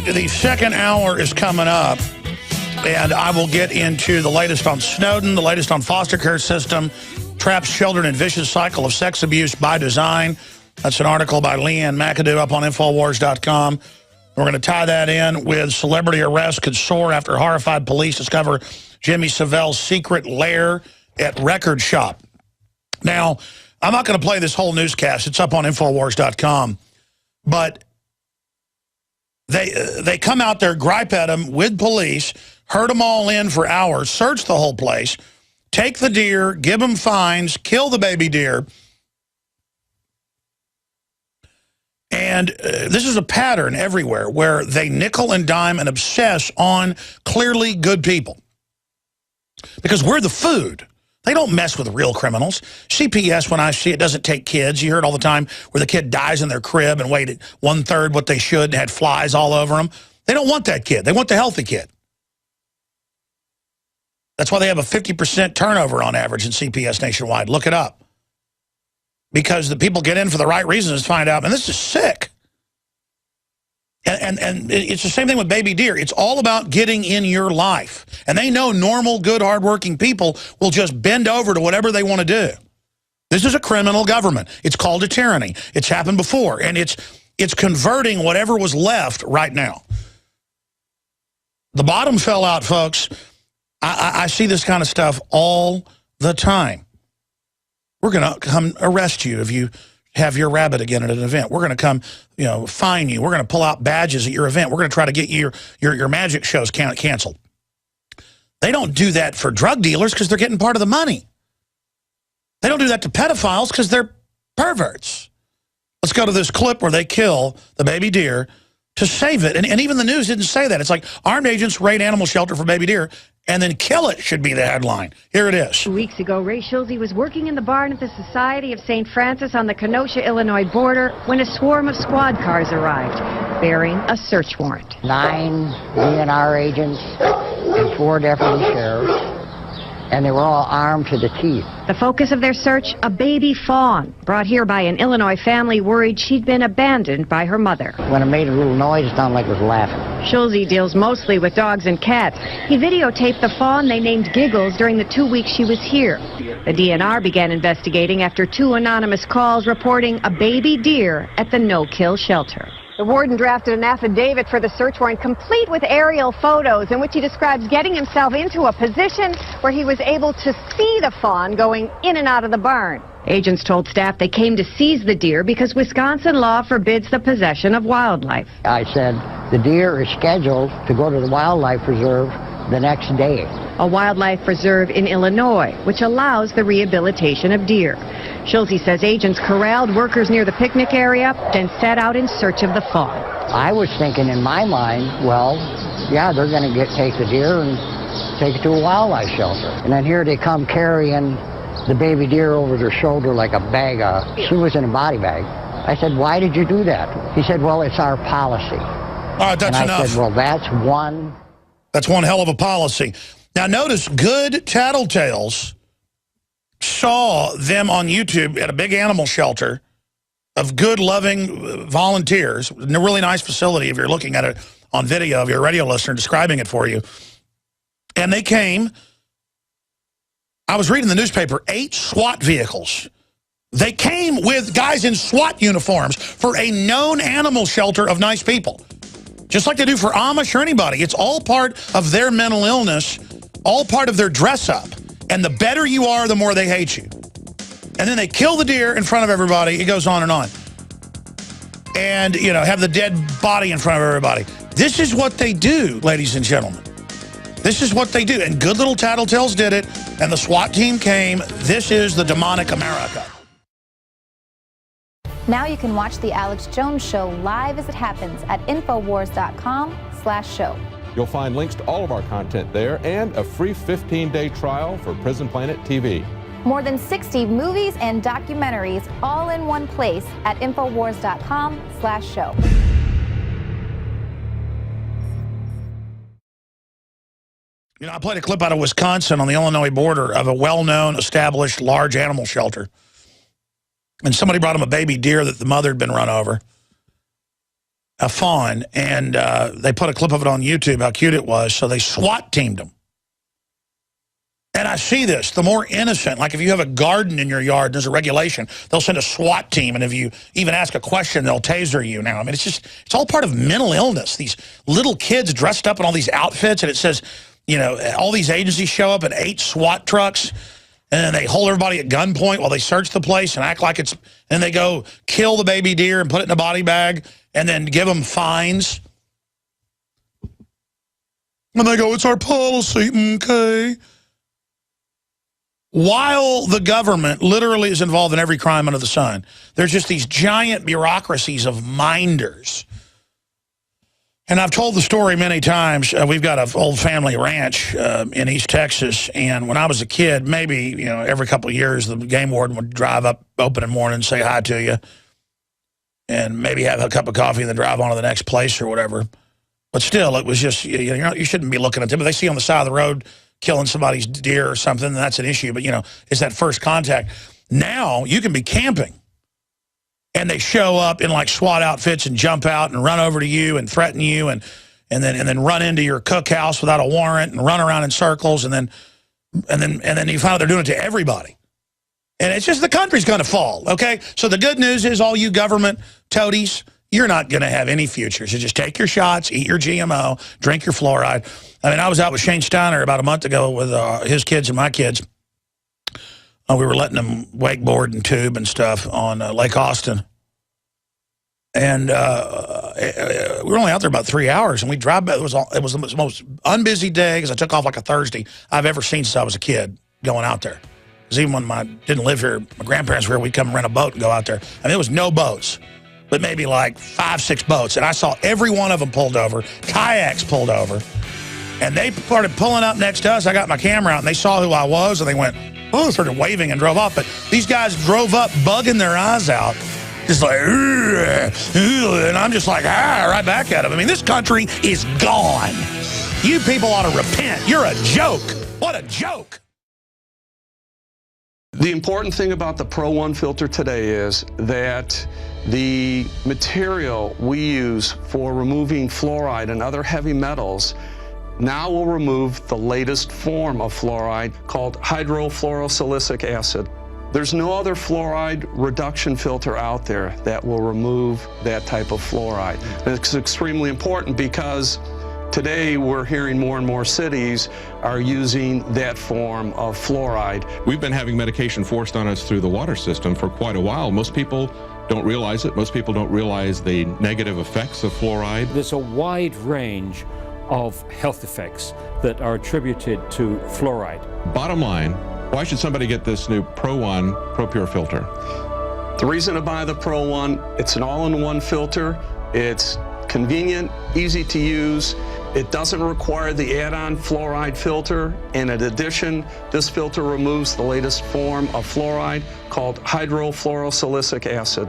right, the second hour is coming up, and I will get into the latest on Snowden, the latest on foster care system, traps children in vicious cycle of sex abuse by design. That's an article by Leanne McAdoo up on Infowars.com. We're going to tie that in with celebrity arrests could soar after horrified police discover Jimmy Savelle's secret lair at record shop. Now, I'm not going to play this whole newscast. It's up on Infowars.com. But they come out there, gripe at him with police, herd them all in for hours, search the whole place, take the deer, give them fines, kill the baby deer. And this is a pattern everywhere where they nickel and dime and obsess on clearly good people. Because we're the food. They don't mess with real criminals. CPS, when I see it, doesn't take kids. You hear it all the time where the kid dies in their crib and weighed one-third what they should and had flies all over them. They don't want that kid. They want the healthy kid. That's why they have a 50% turnover on average in CPS nationwide. Look it up. Because the people get in for the right reasons to find out, and this is sick. And it's the same thing with baby deer. It's all about getting in your life. And they know normal, good, hardworking people will just bend over to whatever they want to do. This is a criminal government. It's called a tyranny. It's happened before. And it's converting whatever was left right now. The bottom fell out, folks. I see this kind of stuff all the time. We're going to come arrest you if you have your rabbit again at an event. We're going to come, fine you. We're going to pull out badges at your event. We're going to try to get your magic shows canceled. They don't do that for drug dealers because they're getting part of the money. They don't do that to pedophiles because they're perverts. Let's go to this clip where they kill the baby deer to save it. And even the news didn't say that. It's like armed agents raid animal shelter for baby deer and then kill it should be the headline. Here it is. 2 weeks ago, Ray Schulze was working in the barn at the Society of St. Francis on the Kenosha, Illinois border when a swarm of squad cars arrived, bearing a search warrant. 9 DNR agents and 4 deputy sheriffs, and they were all armed to the teeth. The focus of their search, a baby fawn, brought here by an Illinois family worried she'd been abandoned by her mother. When it made a little noise, it sounded like it was laughing. Schulze deals mostly with dogs and cats. He videotaped the fawn they named Giggles during the 2 weeks she was here. The DNR began investigating after 2 anonymous calls reporting a baby deer at the no-kill shelter. The warden drafted an affidavit for the search warrant, complete with aerial photos, in which he describes getting himself into a position where he was able to see the fawn going in and out of the barn. Agents told staff they came to seize the deer because Wisconsin law forbids the possession of wildlife. I said, the deer is scheduled to go to the wildlife reserve the next day. A wildlife reserve in Illinois, which allows the rehabilitation of deer. Schulze says agents corralled workers near the picnic area, then set out in search of the fawn. I was thinking in my mind, well, yeah, they're going to take the deer and take it to a wildlife shelter. And then here they come carrying the baby deer over their shoulder like a bag she was in a body bag. I said, why did you do that? He said, well, it's our policy. All right, that's and enough. I said, well, that's one hell of a policy. Now, notice good tattletales saw them on YouTube at a big animal shelter of good, loving volunteers. A really nice facility if you're looking at it on video of your radio listener describing it for you. And they came, I was reading the newspaper, 8 SWAT vehicles. They came with guys in SWAT uniforms for a known animal shelter of nice people. Just like they do for Amish or anybody. It's all part of their mental illness, all part of their dress up. And the better you are, the more they hate you. And then they kill the deer in front of everybody. It goes on and on. And, have the dead body in front of everybody. This is what they do, ladies and gentlemen. This is what they do. And good little tattletales did it. And the SWAT team came. This is the demonic America. Now you can watch The Alex Jones Show live as it happens at Infowars.com/show. You'll find links to all of our content there and a free 15-day trial for Prison Planet TV. More than 60 movies and documentaries all in one place at Infowars.com/show. I played a clip out of Wisconsin on the Illinois border of a well-known, established, large animal shelter. And somebody brought him a baby deer that the mother had been run over. a fawn, and they put a clip of it on YouTube, how cute it was, so they SWAT teamed them. And I see this, the more innocent, like if you have a garden in your yard, there's a regulation, they'll send a SWAT team, and if you even ask a question, they'll taser you now. I mean, it's all part of mental illness. These little kids dressed up in all these outfits, and it says, you know, all these agencies show up in 8 SWAT trucks, and then they hold everybody at gunpoint while they search the place and act like it's, and they go kill the baby deer and put it in a body bag, and then give them fines. And they go, it's our policy, okay. While the government literally is involved in every crime under the sun, there's just these giant bureaucracies of minders. And I've told the story many times. We've got an old family ranch in East Texas, and when I was a kid, maybe, you know, every couple of years, the game warden would drive up opening morning and say hi to you, and maybe have a cup of coffee and then drive on to the next place or whatever. But still, it was just, you know, you shouldn't be looking at them. If they see on the side of the road killing somebody's deer or something, then that's an issue. But, you know, it's that first contact. Now you can be camping, and they show up in like SWAT outfits and jump out and run over to you and threaten you and then run into your cookhouse without a warrant and run around in circles, and then you find out they're doing it to everybody. And it's just, the country's going to fall, okay? So the good news is, all you government toadies, you're not going to have any future. So just take your shots, eat your GMO, drink your fluoride. I mean, I was out with Shane Steiner about a month ago with his kids and my kids. We were letting them wakeboard and tube and stuff on Lake Austin. And we were only out there about 3 hours, and we drive back. It was the most unbusy day, because I took off like a Thursday, I've ever seen since I was a kid going out there. Because even when I didn't live here, my grandparents were here, we'd come and rent a boat and go out there. I mean, there was no boats, but maybe like 5, 6 boats. And I saw every one of them pulled over, kayaks pulled over. And they started pulling up next to us. I got my camera out, and they saw who I was, and they went, oh, started waving and drove off. But these guys drove up, bugging their eyes out, just like, and I'm just like, right back at them. I mean, this country is gone. You people ought to repent. You're a joke. What a joke. The important thing about the Pro 1 filter today is that the material we use for removing fluoride and other heavy metals now will remove the latest form of fluoride called hydrofluorosilicic acid. There's no other fluoride reduction filter out there that will remove that type of fluoride. And it's extremely important, because today we're hearing more and more cities are using that form of fluoride. We've been having medication forced on us through the water system for quite a while. Most people don't realize it. Most people don't realize the negative effects of fluoride. There's a wide range of health effects that are attributed to fluoride. Bottom line, why should somebody get this new Pro 1 ProPure filter? The reason to buy the Pro 1, it's an all-in-one filter. It's convenient, easy to use. It doesn't require the add-on fluoride filter. And in addition, this filter removes the latest form of fluoride called hydrofluorosilicic acid.